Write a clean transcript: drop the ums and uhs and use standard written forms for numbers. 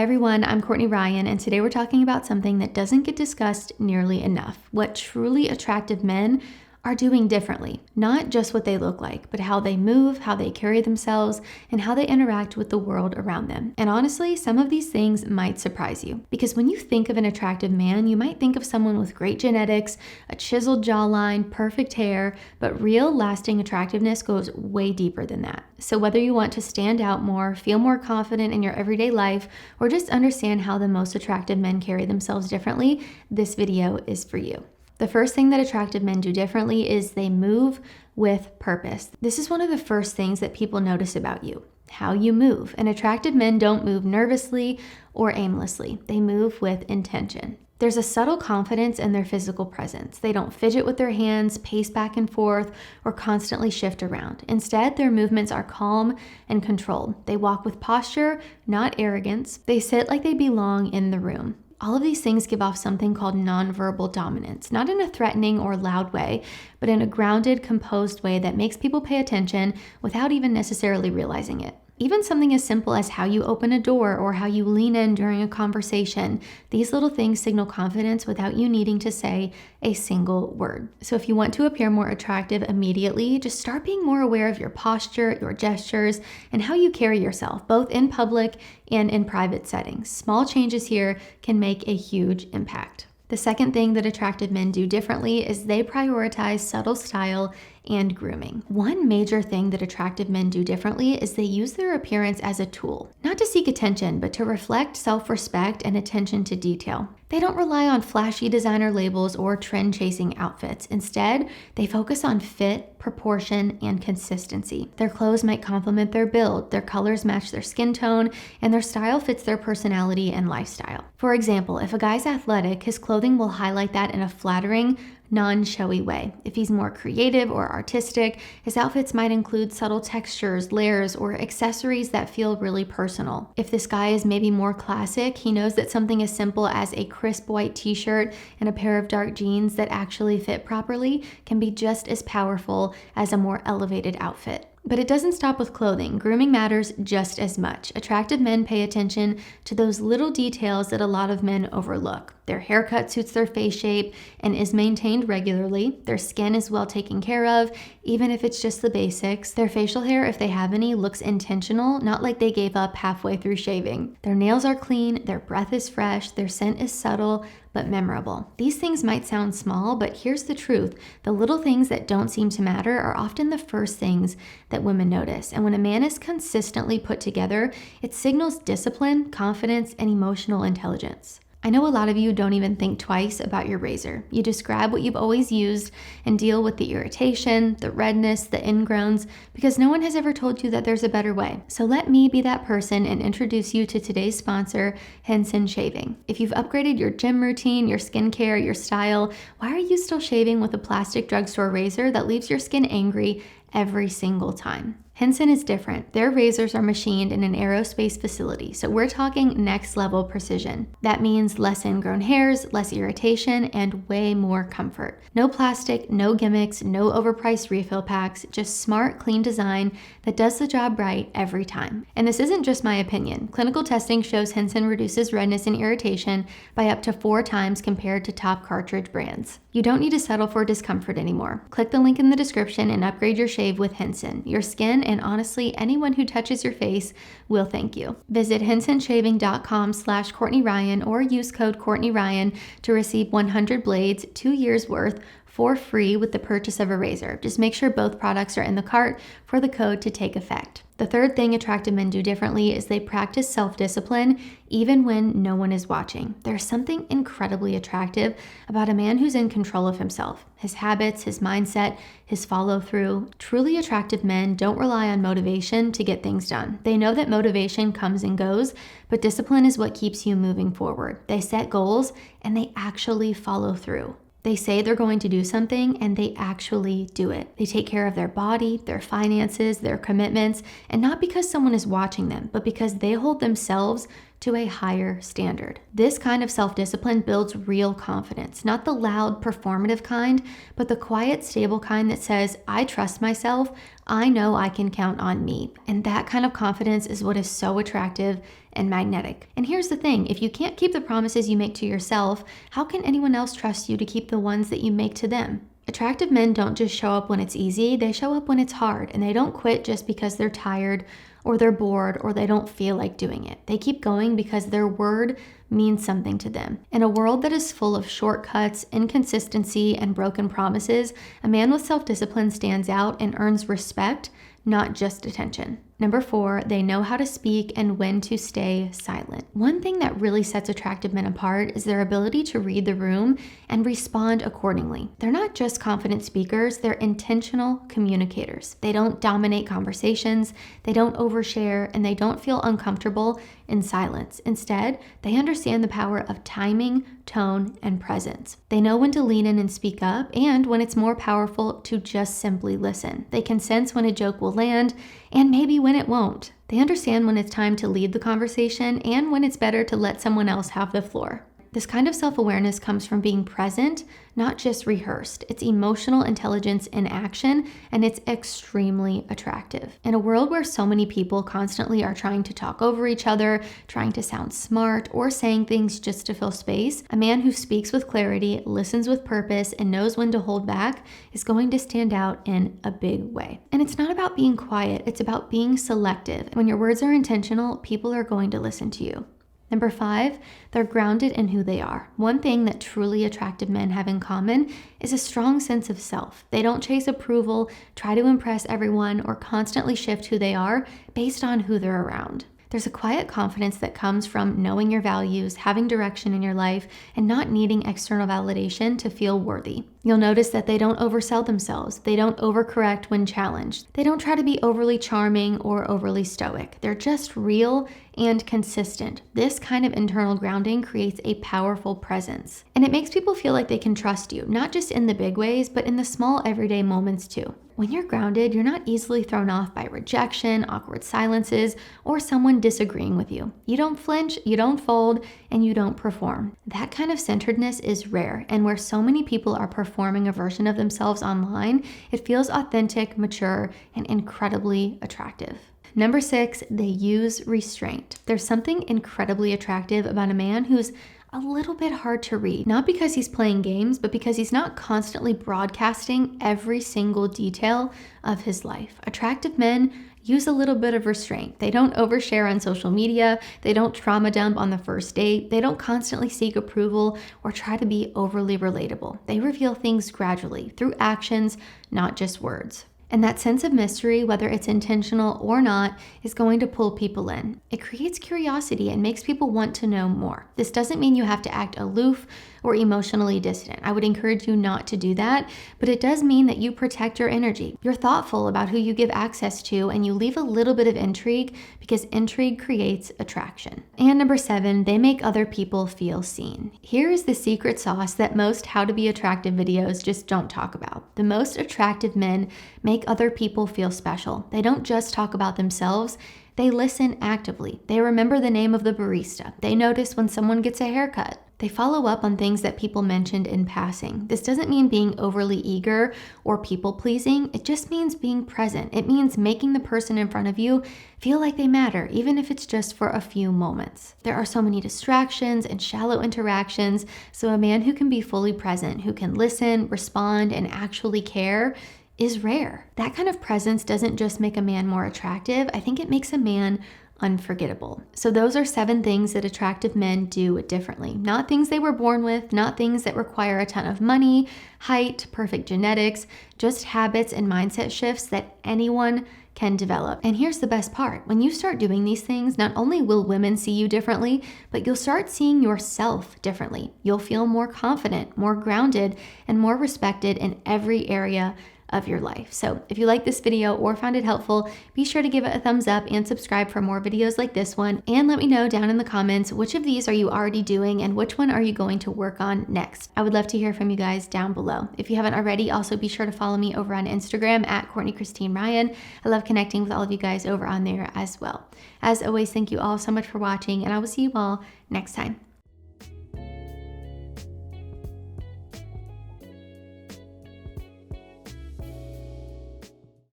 Hi everyone, I'm Courtney Ryan, and today we're talking about something that doesn't get discussed nearly enough: what truly attractive men are doing differently. Not just what they look like, but how they move, how they carry themselves, and how they interact with the world around them. And honestly, some of these things might surprise you, because when you think of an attractive man, you might think of someone with great genetics, a chiseled jawline, perfect hair, but real lasting attractiveness goes way deeper than that. So whether you want to stand out more, feel more confident in your everyday life, or just understand how the most attractive men carry themselves differently, this video is for you. The first thing that attractive men do differently is they move with purpose. This is one of the first things that people notice about you: how you move. And attractive men don't move nervously or aimlessly. They move with intention. There's a subtle confidence in their physical presence. They don't fidget with their hands, pace back and forth, or constantly shift around. Instead, their movements are calm and controlled. They walk with posture, not arrogance. They sit like they belong in the room. All of these things give off something called nonverbal dominance, not in a threatening or loud way, but in a grounded, composed way that makes people pay attention without even necessarily realizing it. Even something as simple as how you open a door or how you lean in during a conversation, these little things signal confidence without you needing to say a single word. So if you want to appear more attractive immediately, just start being more aware of your posture, your gestures, and how you carry yourself, both in public and in private settings. Small changes here can make a huge impact. The second thing that attractive men do differently is they prioritize subtle style and grooming. One major thing that attractive men do differently is they use their appearance as a tool, not to seek attention, but to reflect self-respect and attention to detail. They don't rely on flashy designer labels or trend-chasing outfits. Instead, they focus on fit, proportion, and consistency. Their clothes might complement their build, their colors match their skin tone, and their style fits their personality and lifestyle. For example, if a guy's athletic, his clothing will highlight that in a flattering, non-showy way. If he's more creative or artistic, his outfits might include subtle textures, layers, or accessories that feel really personal. If this guy is maybe more classic, he knows that something as simple as a crisp white t-shirt and a pair of dark jeans that actually fit properly can be just as powerful as a more elevated outfit. But it doesn't stop with clothing. Grooming matters just as much. Attractive men pay attention to those little details that a lot of men overlook. Their haircut suits their face shape and is maintained regularly. Their skin is well taken care of, even if it's just the basics. Their facial hair, if they have any, looks intentional, not like they gave up halfway through shaving. Their nails are clean, their breath is fresh, their scent is subtle, but memorable. These things might sound small, but here's the truth. The little things that don't seem to matter are often the first things that women notice. And when a man is consistently put together, it signals discipline, confidence, and emotional intelligence. I know a lot of you don't even think twice about your razor. You just grab what you've always used and deal with the irritation, the redness, the ingrowns, because no one has ever told you that there's a better way. So let me be that person and introduce you to today's sponsor, Henson Shaving. If you've upgraded your gym routine, your skincare, your style, why are you still shaving with a plastic drugstore razor that leaves your skin angry every single time? Henson is different. Their razors are machined in an aerospace facility, so we're talking next level precision. That means less ingrown hairs, less irritation, and way more comfort. No plastic, no gimmicks, no overpriced refill packs, just smart, clean design that does the job right every time. And this isn't just my opinion. Clinical testing shows Henson reduces redness and irritation by up to 4 times compared to top cartridge brands. You don't need to settle for discomfort anymore. Click the link in the description and upgrade your shave with Henson. Your skin, and honestly, anyone who touches your face will thank you. Visit hensonshaving.com/Courtney Ryan or use code Courtney Ryan to receive 100 blades, 2 years worth, for free with the purchase of a razor. Just make sure both products are in the cart for the code to take effect. The third thing attractive men do differently is they practice self-discipline even when no one is watching. There's something incredibly attractive about a man who's in control of himself, his habits, his mindset, his follow-through. Truly attractive men don't rely on motivation to get things done. They know that motivation comes and goes, but discipline is what keeps you moving forward. They set goals and they actually follow through. They say they're going to do something and they actually do it. They take care of their body, their finances, their commitments, and not because someone is watching them, but because they hold themselves to a higher standard. This kind of self-discipline builds real confidence, not the loud, performative kind, but the quiet, stable kind that says, I trust myself, I know I can count on me. And that kind of confidence is what is so attractive and magnetic. And here's the thing, if you can't keep the promises you make to yourself, how can anyone else trust you to keep the ones that you make to them? Attractive men don't just show up when it's easy, they show up when it's hard, and they don't quit just because they're tired or they're bored or they don't feel like doing it. They keep going because their word means something to them. In a world that is full of shortcuts, inconsistency, and broken promises, a man with self-discipline stands out and earns respect, not just attention. Number 4, they know how to speak and when to stay silent. One thing that really sets attractive men apart is their ability to read the room and respond accordingly. They're not just confident speakers, they're intentional communicators. They don't dominate conversations, they don't overshare, and they don't feel uncomfortable in silence. Instead, they understand the power of timing, tone, and presence. They know when to lean in and speak up, and when it's more powerful to just simply listen. They can sense when a joke will land, and maybe when it won't. They understand when it's time to lead the conversation and when it's better to let someone else have the floor. This kind of self-awareness comes from being present, not just rehearsed. It's emotional intelligence in action, and it's extremely attractive. In a world where so many people constantly are trying to talk over each other, trying to sound smart, or saying things just to fill space, a man who speaks with clarity, listens with purpose, and knows when to hold back is going to stand out in a big way. And it's not about being quiet, it's about being selective. When your words are intentional, people are going to listen to you. Number 5, they're grounded in who they are. One thing that truly attractive men have in common is a strong sense of self. They don't chase approval, try to impress everyone, or constantly shift who they are based on who they're around. There's a quiet confidence that comes from knowing your values, having direction in your life, and not needing external validation to feel worthy. You'll notice that they don't oversell themselves. They don't overcorrect when challenged. They don't try to be overly charming or overly stoic. They're just real and consistent. This kind of internal grounding creates a powerful presence. And it makes people feel like they can trust you, not just in the big ways, but in the small everyday moments too. When you're grounded, you're not easily thrown off by rejection, awkward silences, or someone disagreeing with you. You don't flinch, you don't fold, and you don't perform. That kind of centeredness is rare, and where so many people are performing a version of themselves online, it feels authentic, mature, and incredibly attractive. Number 6, they use restraint. There's something incredibly attractive about a man who's a little bit hard to read, not because he's playing games, but because he's not constantly broadcasting every single detail of his life. Attractive men use a little bit of restraint. They don't overshare on social media. They don't trauma dump on the first date. They don't constantly seek approval or try to be overly relatable. They reveal things gradually through actions, not just words. And that sense of mystery, whether it's intentional or not, is going to pull people in. It creates curiosity and makes people want to know more. This doesn't mean you have to act aloof or emotionally distant. I would encourage you not to do that, but it does mean that you protect your energy. You're thoughtful about who you give access to, and you leave a little bit of intrigue because intrigue creates attraction. And number 7, they make other people feel seen. Here is the secret sauce that most how to be attractive videos just don't talk about. The most attractive men make other people feel special. They don't just talk about themselves. They listen actively. They remember the name of the barista. They notice when someone gets a haircut. They follow up on things that people mentioned in passing. This doesn't mean being overly eager or people-pleasing. It just means being present. It means making the person in front of you feel like they matter, even if it's just for a few moments. There are so many distractions and shallow interactions, so a man who can be fully present, who can listen, respond, and actually care is rare. That kind of presence doesn't just make a man more attractive. I think it makes a man unforgettable. So those are 7 things that attractive men do differently. Not things they were born with, not things that require a ton of money, height, perfect genetics, just habits and mindset shifts that anyone can develop. And here's the best part. When you start doing these things, not only will women see you differently, but you'll start seeing yourself differently. You'll feel more confident, more grounded, and more respected in every area of your life. So if you like this video or found it helpful, be sure to give it a thumbs up and subscribe for more videos like this one. And let me know down in the comments, which of these are you already doing and which one are you going to work on next? I would love to hear from you guys down below. If you haven't already, also be sure to follow me over on Instagram at Courtney Christine Ryan. I love connecting with all of you guys over on there as well. As always, thank you all so much for watching, and I will see you all next time.